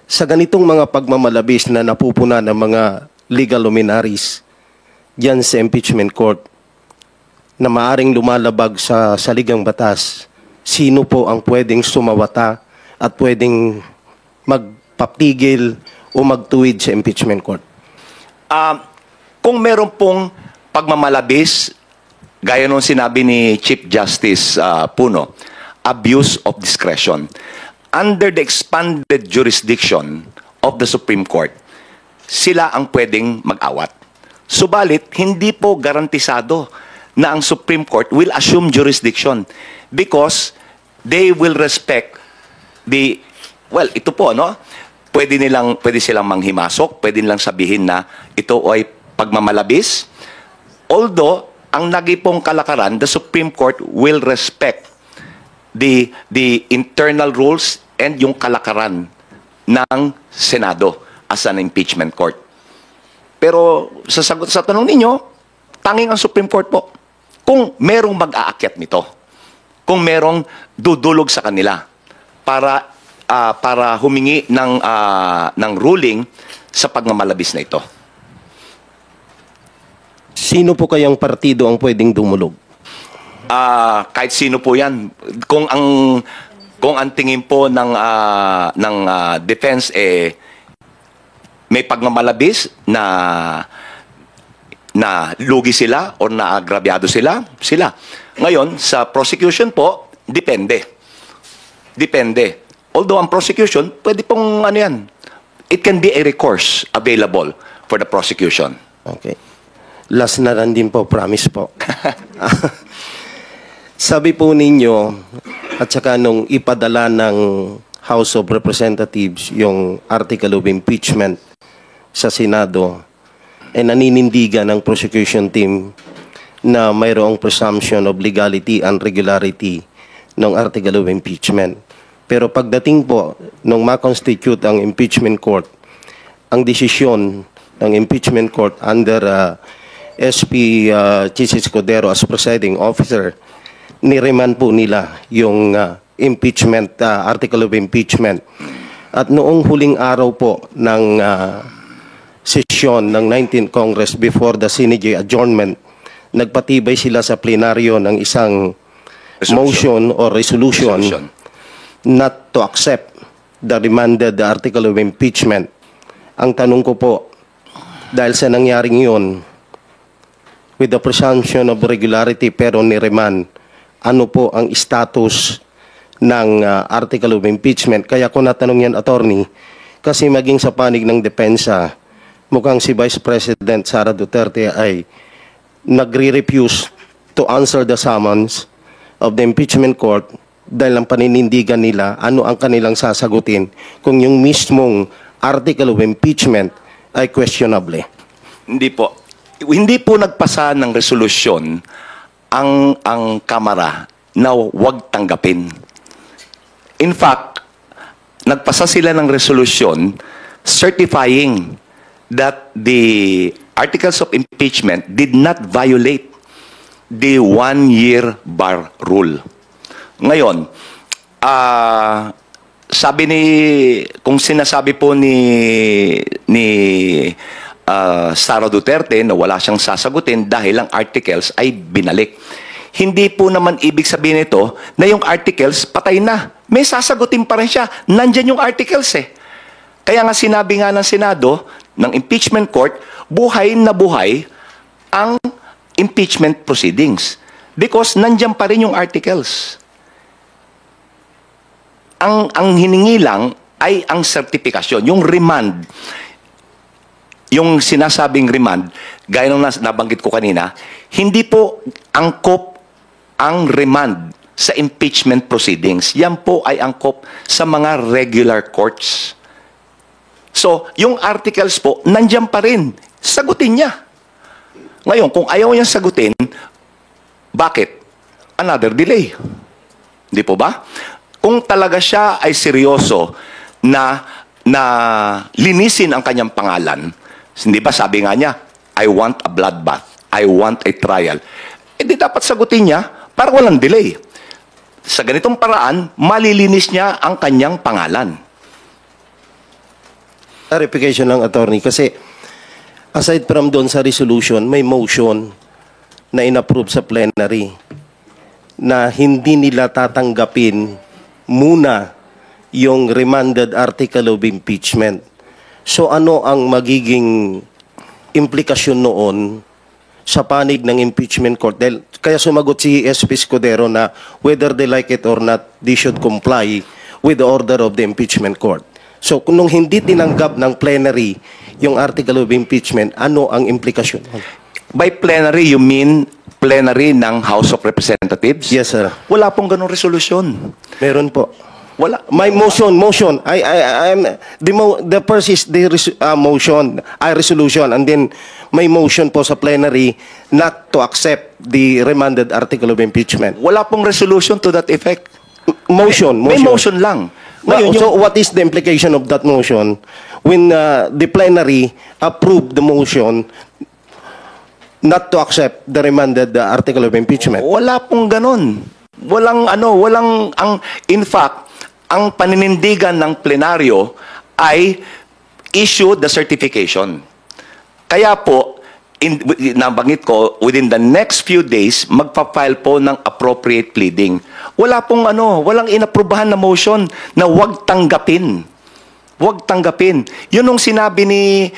sa ganitong mga pagmamalabis na napupuna ng mga legal luminaries diyan sa impeachment court na maaring lumalabag sa saligang batas, sino po ang pwedeng sumawata at pwedeng magpatigil o magtuwid sa impeachment court? Kung meron pong pagmamalabis, gaya nung sinabi ni Chief Justice Puno, abuse of discretion. Under the expanded jurisdiction of the Supreme Court, sila ang pwedeng mag-awat. Subalit, hindi po garantisado na ang Supreme Court will assume jurisdiction because they will respect the, well, ito po, no? Pwede silang manghimasok, pwede nilang sabihin na ito ay pagmamalabis. Although, ang nagipong kalakaran, the Supreme Court will respect the internal rules and yung kalakaran ng Senado as an impeachment court. Pero sa sagot sa tanong ninyo, tanging ang Supreme Court po. Kung merong mag-aakyat nito, kung merong dudulog sa kanila para humingi ng ruling sa pagmamalabis na ito. Sino po kayang partido ang pwedeng dumulog? Kahit sino po yan. Kung ang tingin po ng defense may pagmamalabis na lugi sila o na agrabyado sila. Ngayon, sa prosecution po, depende. Although ang prosecution, pwede pong it can be a recourse available for the prosecution. Okay. Last na lang din po, promise po. Sabi po ninyo, at saka nung ipadala ng House of Representatives yung article of impeachment sa Senado, naninindigan ng prosecution team na mayroong presumption of legality and regularity ng article of impeachment. Pero pagdating po nung ma-constitute ang impeachment court, ang desisyon ng impeachment court under SP Chief Escudero as presiding officer, niremand po nila yung impeachment, article of impeachment. At noong huling araw po ng sesyon ng 19th Congress before the Senate adjournment, nagpatibay sila sa plenaryo ng isang motion or resolution not to accept the remanded article of impeachment. Ang tanong ko po, dahil sa nangyaring yun, with the presumption of regularity pero ni-remand, ano po ang status ng article of impeachment? Kaya ko natanong yan, attorney, kasi maging sa panig ng depensa, mukhang si Vice President Sara Duterte ay nagre-refuse to answer the summons of the impeachment court dahil ang paninindigan nila ano ang kanilang sasagutin kung yung mismong article of impeachment ay questionable. Hindi po. Hindi po nagpasa ng resolusyon ang Kamara na huwag tanggapin. In fact, nagpasa sila ng resolusyon certifying that the articles of impeachment did not violate the one-year bar rule. Ngayon, sabi kung sinasabi po ni Sara Duterte na wala siyang sasagutin dahil ang articles ay binalik. Hindi po naman ibig sabihin nito na yung articles patay na. May sasagutin pa rin siya. Nandyan yung articles eh. Kaya nga sinabi nga ng Senado, ng impeachment court, buhay na buhay ang impeachment proceedings. Because nandyan pa rin yung articles. Ang hiningi lang ay ang certification, yung remand. Yung sinasabing remand, gaya ng nabanggit ko kanina, hindi po angkop ang remand sa impeachment proceedings. Yan po ay angkop sa mga regular courts. So, yung articles po, nandyan pa rin. Sagutin niya. Ngayon, kung ayaw niyang sagutin, bakit? Another delay. Di po ba? Kung talaga siya ay seryoso na linisin ang kanyang pangalan, hindi ba sabi nga niya, I want a bloodbath. I want a trial. Eh di dapat sagutin niya para walang delay. Sa ganitong paraan, malilinis niya ang kanyang pangalan. Clarification ng attorney kasi aside from doon sa resolution, may motion na inapprove sa plenary na hindi nila tatanggapin muna yung remanded article of impeachment. So ano ang magiging implikasyon noon sa panig ng impeachment court? Kaya sumagot si SP Escudero na whether they like it or not, they should comply with the order of the impeachment court. So kung hindi tinanggap ng plenary yung article of impeachment, ano ang implikasyon? By plenary, you mean plenary ng House of Representatives? Yes, sir. Wala pong ganong resolusyon. Meron po. Wala. My motion. The first is the resolution, and then may motion po sa plenary not to accept the remanded article of impeachment. Wala pong resolution to that effect. Motion. May motion lang. Ngayon, so what is the implication of that motion when the plenary approved the motion not to accept the remanded article of impeachment? Wala pong ganon. In fact, ang paninindigan ng plenaryo ay issue the certification. Kaya po, nabanggit ko, within the next few days, magpa-file po ng appropriate pleading. Walang inaprubahan na motion na huwag tanggapin. Huwag tanggapin. Yun ang sinabi ni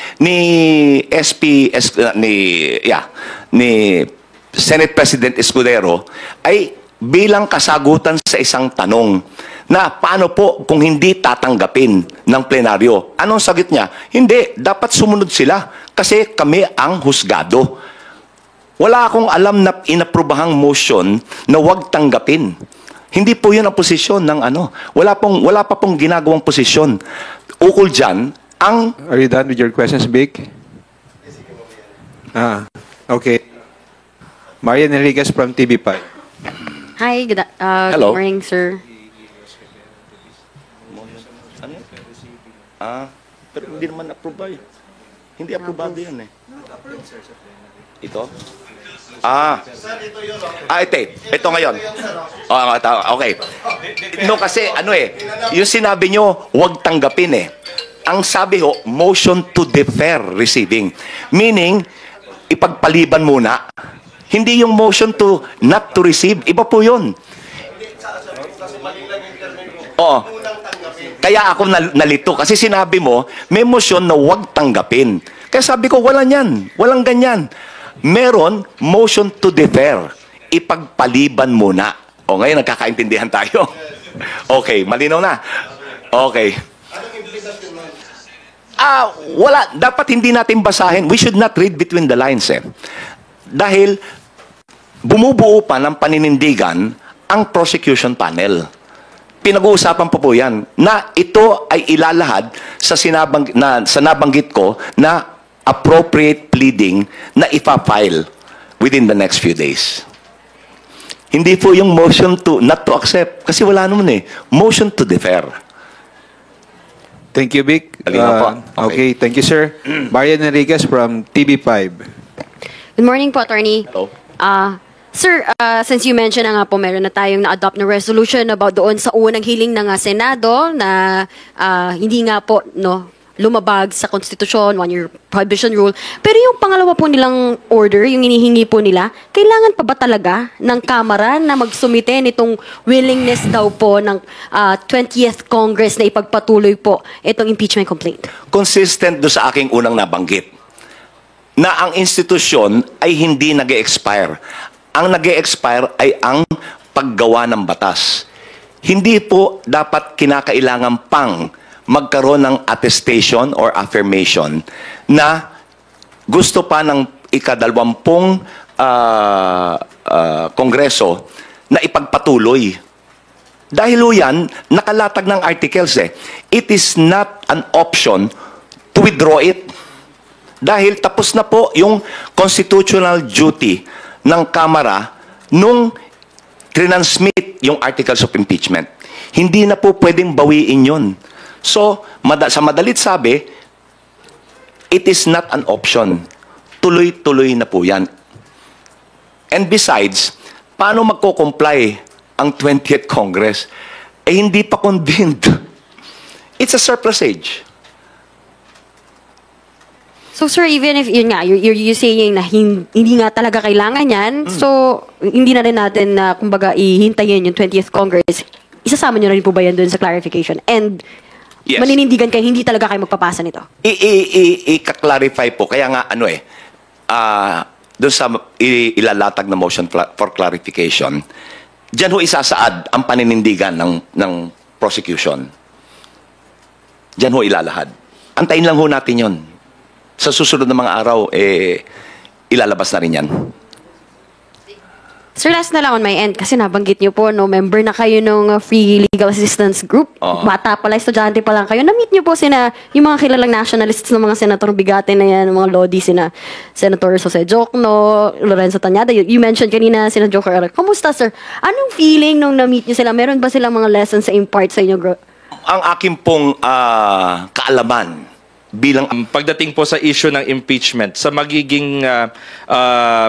Senate President Escudero ay bilang kasagutan sa isang tanong na paano po kung hindi tatanggapin ng plenaryo. Anong sagot niya? Hindi, dapat sumunod sila kasi kami ang husgado. Wala akong alam na inaprubahang motion na huwag tanggapin. Hindi po yun ang posisyon ng Wala pa pong ginagawang posisyon. Ukol dyan, Are you done with your questions, Vic? Okay. Marian Enriquez from TV5. Hi, Hello. good morning, sir. Pero hindi naman approve eh. Hindi aprobado yan eh. Ito? Ito ngayon. Okay. No, kasi yung sinabi nyo, huwag tanggapin eh. Ang sabi ho, motion to defer receiving. Meaning, ipagpaliban muna. Hindi yung motion to not to receive. Iba po yun. Oo. Kaya ako nalito kasi sinabi mo, may motion na huwag tanggapin. Kaya sabi ko, wala yan. Walang ganyan. Meron motion to defer. Ipagpaliban muna. O ngayon, nagkakaintindihan tayo. Okay, malinaw na. Okay. Wala. Dapat hindi natin basahin. We should not read between the lines. Dahil bumubuo pa ng paninindigan ang prosecution panel. Pinag-uusapan pa po yan na ito ay ilalahad sa nabanggit ko na appropriate pleading na ipa-file within the next few days. Hindi po yung motion to not to accept kasi wala naman eh. Motion to defer. Thank you, Vic. Halina po. Okay, thank you, sir. Marian Enriquez from TV5. Good morning po, Attorney. Hello. Sir, since you mentioned na nga po, meron na tayong na-adopt na resolution about doon sa unang hiling ng Senado na hindi nga po lumabag sa konstitusyon, one-year prohibition rule. Pero yung pangalawa po nilang order, yung inihingi po nila, kailangan pa ba talaga ng Kamara na magsumite nitong willingness daw po ng 20th Congress na ipagpatuloy po itong impeachment complaint? Consistent do sa aking unang nabanggit na ang institusyon ay hindi nag-expire. Ang nag-expire ay ang paggawa ng batas. Hindi po dapat kinakailangan pang magkaroon ng attestation or affirmation na gusto pa ng ika-20 Kongreso na ipagpatuloy. Dahil yan, nakalatag ng articles eh. It is not an option to withdraw it. Dahil tapos na po yung constitutional duty ng Kamara nung transmit yung articles of impeachment. Hindi na po pwedeng bawiin yun. So, sa madalit sabi, it is not an option. Tuloy-tuloy na po yan. And besides, paano magko-comply ang 20th Congress? Eh, hindi pa convened. It's a surplusage. So, sir, even if yun nga, you're saying na hindi nga talaga kailangan yan, so hindi na rin natin na, kumbaga, ihintayin yung 20th Congress. Isasama nyo na rin po ba yan dun sa clarification? And Yes. maninindigan kayo, hindi talaga kayo magpapasa nito? I-clarify po. Kaya nga, doon sa ilalatag na motion for clarification, dyan ho isasaad ang paninindigan ng prosecution. Dyan ho ilalahad. Antayin lang ho natin yon. Sa susunod na mga araw, ilalabas na rin yan. Sir, last na lang on my end, kasi nabanggit niyo po, member na kayo ng Free Legal Assistance Group. Bata pala, estudyante pa lang kayo. Na-meet niyo po yung mga kilalang nationalists ng mga senator bigate na yan, mga lodi, Senator Jose Jokno, Lorenzo Tañada. You mentioned kanina, Joker. Kamusta, sir? Anong feeling nung na-meet niyo sila? Meron ba silang mga lessons sa impart sa inyo? Ang aking pong kaalaman, bilang pagdating po sa issue ng impeachment, sa magiging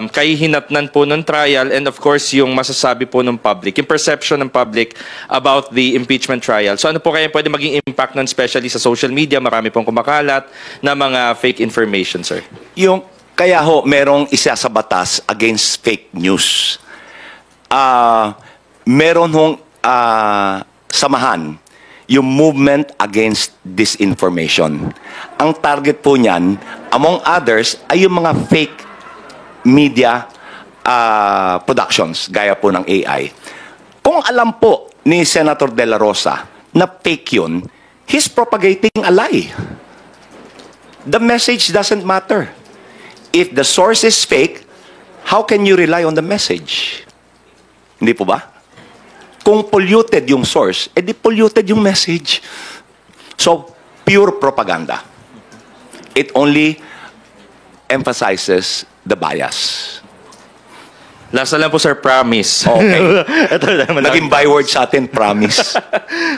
kahihinatnan po ng trial and of course yung masasabi po ng public, yung perception ng public about the impeachment trial. So ano po kaya pwede maging impact nun, especially sa social media? Marami pong kumakalat na mga fake information, sir. Kaya merong isa sa batas against fake news. Meron hong samahan yung movement against disinformation. Ang target po niyan, among others, ay yung mga fake media productions, gaya po ng AI. Kung alam po ni Senator De La Rosa na fake yun, he's propagating a lie. The message doesn't matter. If the source is fake, how can you rely on the message? Hindi po ba? Kung polluted yung source, edi polluted yung message. So, pure propaganda. It only emphasizes the bias. Last na lang po, sir, promise. Okay. Naging byword sa atin, promise.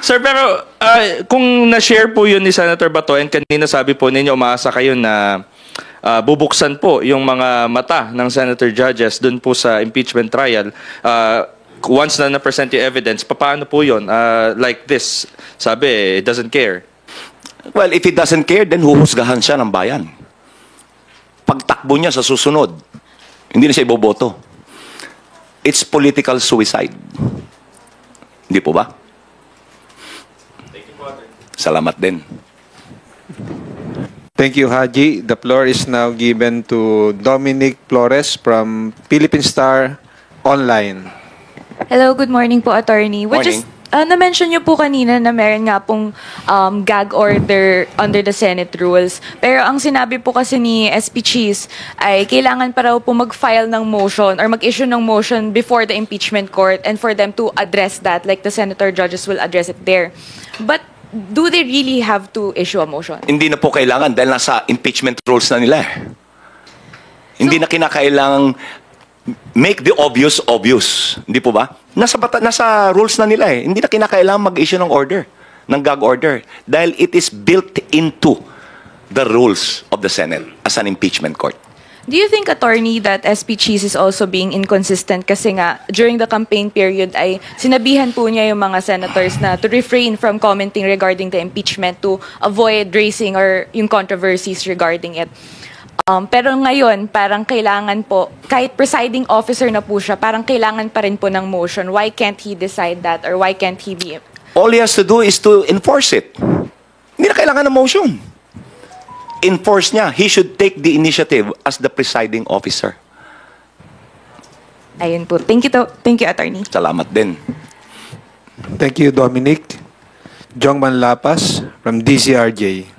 Sir, pero kung na-share po yun ni Senator Bato and kanina sabi po ninyo, umaasa kayo na bubuksan po yung mga mata ng Senator Judges dun po sa impeachment trial, once na na-present yung evidence, paano po yun? Like this, sabi, it doesn't care. Well, if it doesn't care, then huhusgahan siya ng bayan. Pagtakbo niya sa susunod, hindi na siya iboboto. It's political suicide. Hindi po ba? Salamat din. Thank you, Haji. The floor is now given to Dominic Flores from Philippine Star Online. Hello, good morning po, Attorney. Morning. Na-mention niyo po kanina na meron nga pong gag order under the Senate rules. Pero ang sinabi po kasi ni SP Cheese ay kailangan pa raw po mag-file ng motion or mag-issue ng motion before the impeachment court and for them to address that like the senator judges will address it there. But do they really have to issue a motion? Hindi na po kailangan dahil nasa impeachment rules na nila. Hindi na kinakailangang make the obvious obvious. Hindi po ba? Nasa rules na nila eh. Hindi na kinakailangan mag-issue ng order, ng gag order. Dahil it is built into the rules of the Senate as an impeachment court. Do you think, attorney, that SP Cheese is also being inconsistent kasi nga during the campaign period ay sinabihan po niya yung mga senators na to refrain from commenting regarding the impeachment to avoid raising or yung controversies regarding it? Pero ngayon, parang kailangan po, kahit presiding officer na po siya, parang kailangan pa rin po ng motion. Why can't he decide that or why can't he be... All he has to do is to enforce it. Hindi na kailangan ng motion. Enforce niya. He should take the initiative as the presiding officer. Ayun po. Thank you, attorney. Salamat din. Thank you, Dominic. Jongman Lapas from DCRJ.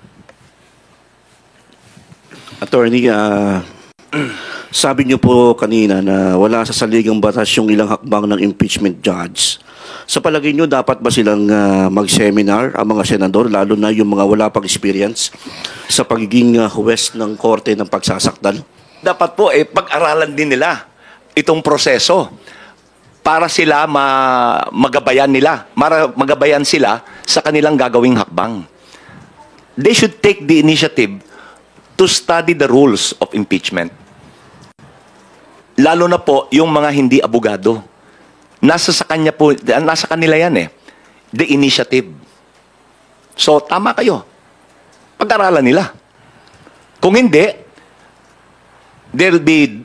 Attorney, sabi niyo po kanina na wala sa saligang batas yung ilang hakbang ng impeachment judge. Sa palagay niyo, dapat ba silang mag-seminar ang mga senador, lalo na yung mga wala pang experience sa pagiging huwes ng korte ng pagsasakdal? Dapat po, pag-aralan din nila itong proseso para sila magabayan sila sa kanilang gagawing hakbang. They should take the initiative to study the rules of impeachment. Lalo na po yung mga hindi abogado. Nasa kanila yan eh. The initiative. So, tama kayo. Pag-aralan nila. Kung hindi, they'll be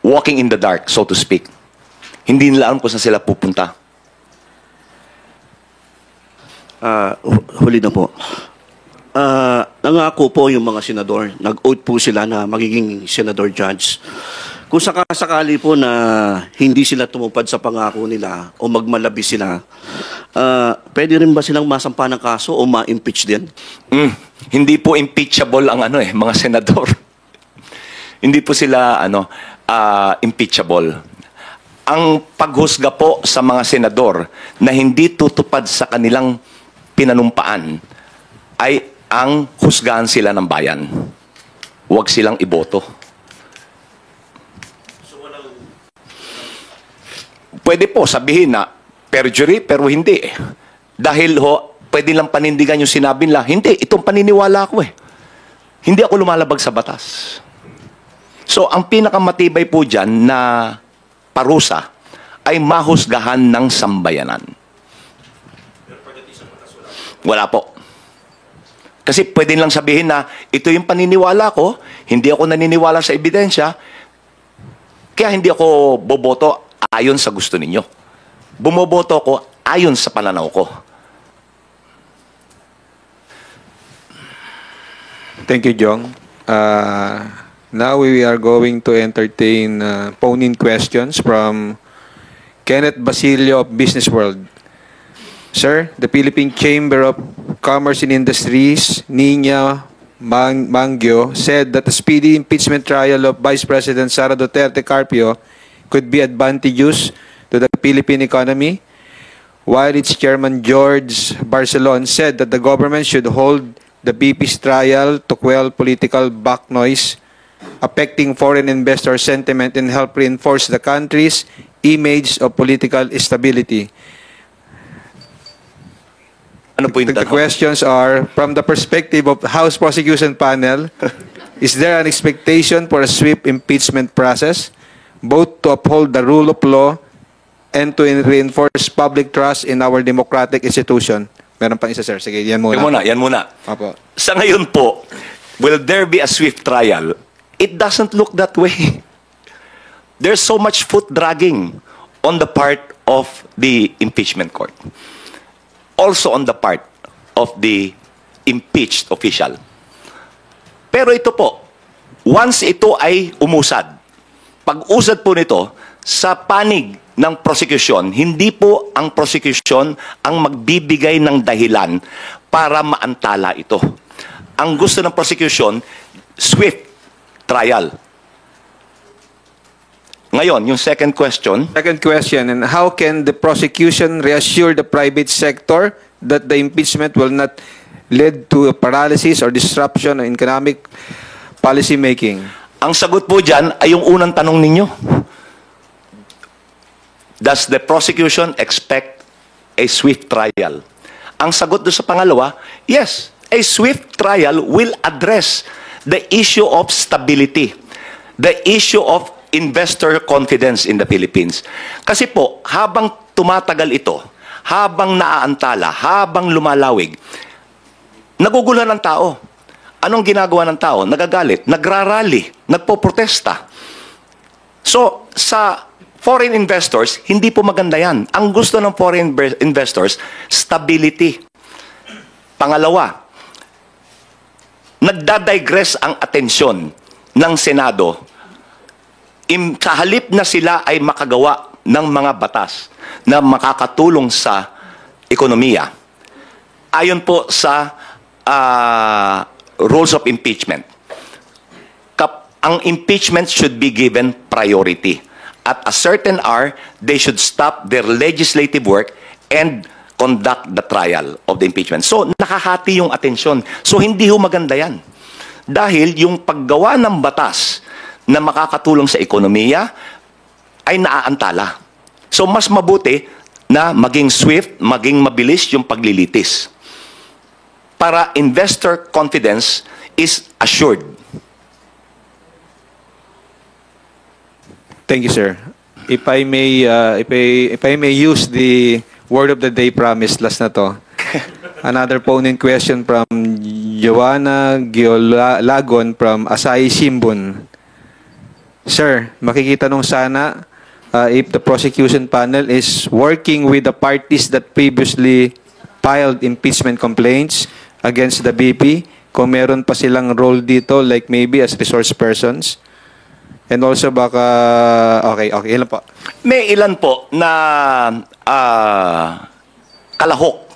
walking in the dark, so to speak. Hindi nila alam kung saan sila pupunta. Huli na po. Nangako po yung mga senador, nag-oath po sila na magiging senador judge. Kung sakasakali po na hindi sila tumupad sa pangako nila o magmalabi sila, pwede rin ba silang masampa ng kaso o ma-impeach din? Hindi po impeachable ang mga senador. Hindi po sila impeachable. Ang paghusga po sa mga senador na hindi tutupad sa kanilang pinanumpaan ay ang husgahan sila ng bayan. Huwag silang iboto. Pwede po sabihin na perjury pero hindi eh. Dahil pwede lang panindigan yung sinabi nila, hindi, itong paniniwala ko eh. Hindi ako lumalabag sa batas. So, ang pinakamatibay po dyan na parusa ay mahusgahan ng sambayanan. Wala po. Kasi pwede lang sabihin na ito yung paniniwala ko, hindi ako naniniwala sa ebidensya, kaya hindi ako boboto ayon sa gusto ninyo. Bumoboto ako ayon sa pananaw ko. Thank you, Jong. Now we are going to entertain phone-in questions from Kenneth Basilio of Business World. Sir, the Philippine Chamber of Commerce and Industries, Nina Mangio, said that the speedy impeachment trial of Vice President Sara Duterte Carpio could be advantageous to the Philippine economy, while its chairman George Barcelon said that the government should hold the VP's trial to quell political back noise affecting foreign investor sentiment and help reinforce the country's image of political stability. The questions are, from the perspective of House Prosecution Panel, is there an expectation for a swift impeachment process, both to uphold the rule of law and to reinforce public trust in our democratic institution? Meron pang isa, sir. Sige, yan muna. Yan muna. Apo. Sa ngayon po, will there be a swift trial? It doesn't look that way. There's so much foot dragging on the part of the impeachment court. Also on the part of the impeached official. Pero ito po, once ito ay umusad, pag-usad po nito, sa panig ng prosecution, hindi po ang prosecution ang magbibigay ng dahilan para maantala ito. Ang gusto ng prosecution, swift trial. Ngayon, yung second question. Second question, and how can the prosecution reassure the private sector that the impeachment will not lead to a paralysis or disruption in economic policy making? Ang sagot po dyan ay yung unang tanong ninyo. Does the prosecution expect a swift trial? Ang sagot doon sa pangalawa, yes, a swift trial will address the issue of stability, the issue of investor confidence in the Philippines. Kasi po, habang tumatagal ito, habang naaantala, habang lumalawig, naguguluhan ng tao. Anong ginagawa ng tao? Nagagalit, nagrarally, nagpoprotesta. So, sa foreign investors, hindi po maganda yan. Ang gusto ng foreign investors, stability. Pangalawa, nagdadigress ang atensyon ng Senado. Sa halip na sila ay makagawa ng mga batas na makakatulong sa ekonomiya. Ayon po sa rules of impeachment, ang impeachment should be given priority. At a certain hour, they should stop their legislative work and conduct the trial of the impeachment. So, nakahati yung atensyon. So, hindi ho maganda yan. Dahil yung paggawa ng batas na makakatulong sa ekonomiya ay naaantala. So, mas mabuti na maging swift, maging mabilis yung paglilitis. Para investor confidence is assured. Thank you, sir. If I may use the word of the day promise last na to. Another phone-in question from Joanna Giolagon from Asahi Shimbun. Sir, makikita nung sana if the prosecution panel is working with the parties that previously filed impeachment complaints against the BP, kung meron pa silang role dito, like maybe as resource persons. And also baka, okay, ilan po? May ilan po na kalahok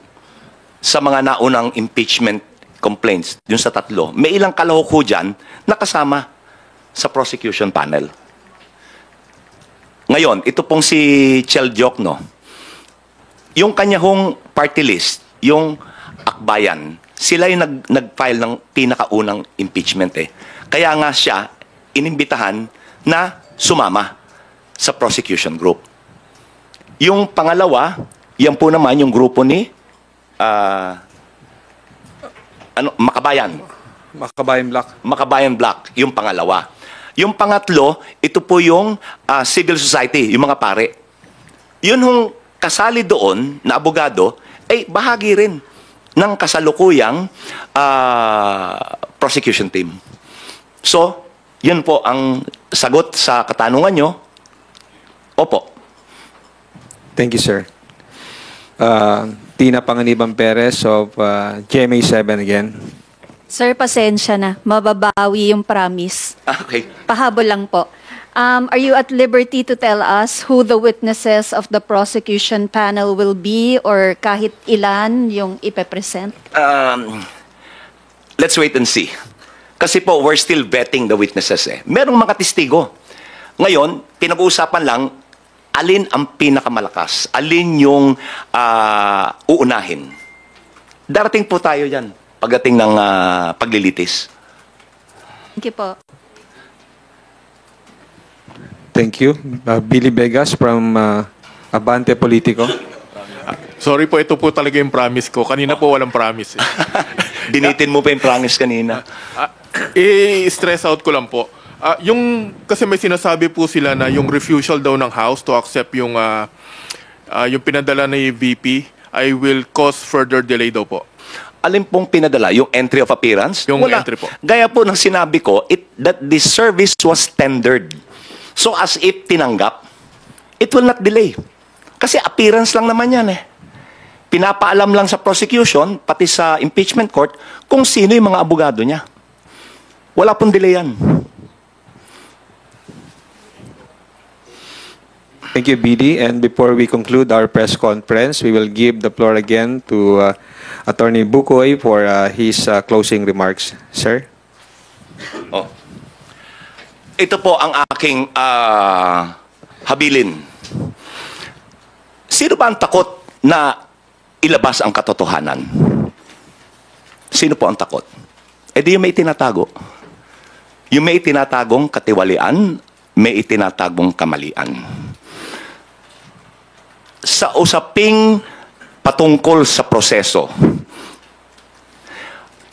sa mga naunang impeachment complaints, yung sa tatlo. May ilang kalahok ho dyan na kasama sa prosecution panel. Ngayon, ito pong si Chel Diokno, yung kanya hong party list, yung Akbayan, sila yung nag-file ng pinakaunang impeachment eh. Kaya nga siya inimbitahan na sumama sa prosecution group. Yung pangalawa, yan po naman yung grupo ni Makabayan. Makabayan Black, yung pangalawa. Yung pangatlo, ito po yung civil society, yung mga pare. Yun hong kasali doon na abogado, ay bahagi rin ng kasalukuyang prosecution team. So, yun po ang sagot sa katanungan nyo. Opo. Thank you, sir. Tina Panganiban Perez of GMA7 again. Sir, pasensya na. Mababawi yung promise. Okay. Pahabol lang po. Are you at liberty to tell us who the witnesses of the prosecution panel will be or kahit ilan yung ipepresent? Let's wait and see. Kasi po, we're still vetting the witnesses eh. Merong mga testigo. Ngayon, pinag-uusapan lang, alin ang pinakamalakas? Alin yung uunahin? Darating po tayo dyan pagdating ng paglilitis. Thank you po. Thank you. Billy Vegas from Abante Politico. Sorry po, ito po talaga yung promise ko. Kanina po walang promise. Dinitin mo pa yung promise kanina. I-stress out ko lang po. Kasi may sinasabi po sila na yung refusal daw ng House to accept yung pinadala ni VP ay will cause further delay daw po. Alin pong pinadala? Yung entry of appearance? Yung entry po. Gaya po ng sinabi ko, that the service was tendered. So as if tinanggap, it will not delay. Kasi appearance lang naman yan eh. Pinapaalam lang sa prosecution, pati sa impeachment court, kung sino yung mga abogado niya. Wala pong delay yan. Thank you, BD. And before we conclude our press conference, we will give the floor again to Attorney Bukoy for his closing remarks. Sir? Oh. Ito po ang aking habilin. Sino ba ang takot na ilabas ang katotohanan? Sino po ang takot? Eh di yung may tinatago. Yung may itinatagong katiwalian, may itinatagong kamalian. Sa usaping patungkol sa proseso,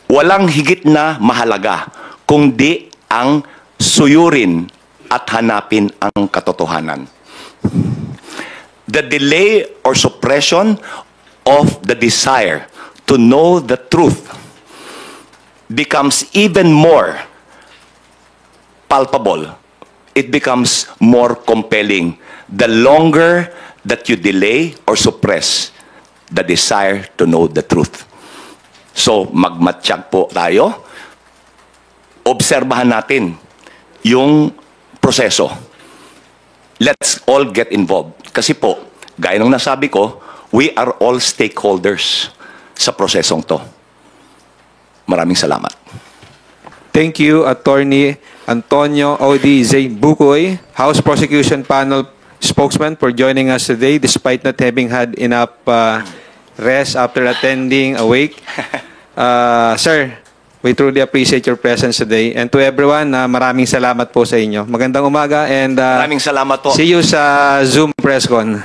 walang higit na mahalaga kundi ang suyurin at hanapin ang katotohanan. The delay or suppression of the desire to know the truth becomes even more palpable. It becomes more compelling the longer that you delay or suppress the desire to know the truth. So, magmatsyag po tayo. Obserbahan natin yung proseso. Let's all get involved. Kasi po, gaya ng nasabi ko, we are all stakeholders sa prosesong to. Maraming salamat. Thank you, Attorney Antonio O.D. Zay Bukoy, House Prosecution Panel spokesman, for joining us today despite not having had enough rest after attending a wake. Sir, we truly appreciate your presence today. And to everyone, maraming salamat po sa inyo. Magandang umaga and maraming salamat po. See you sa Zoom press con.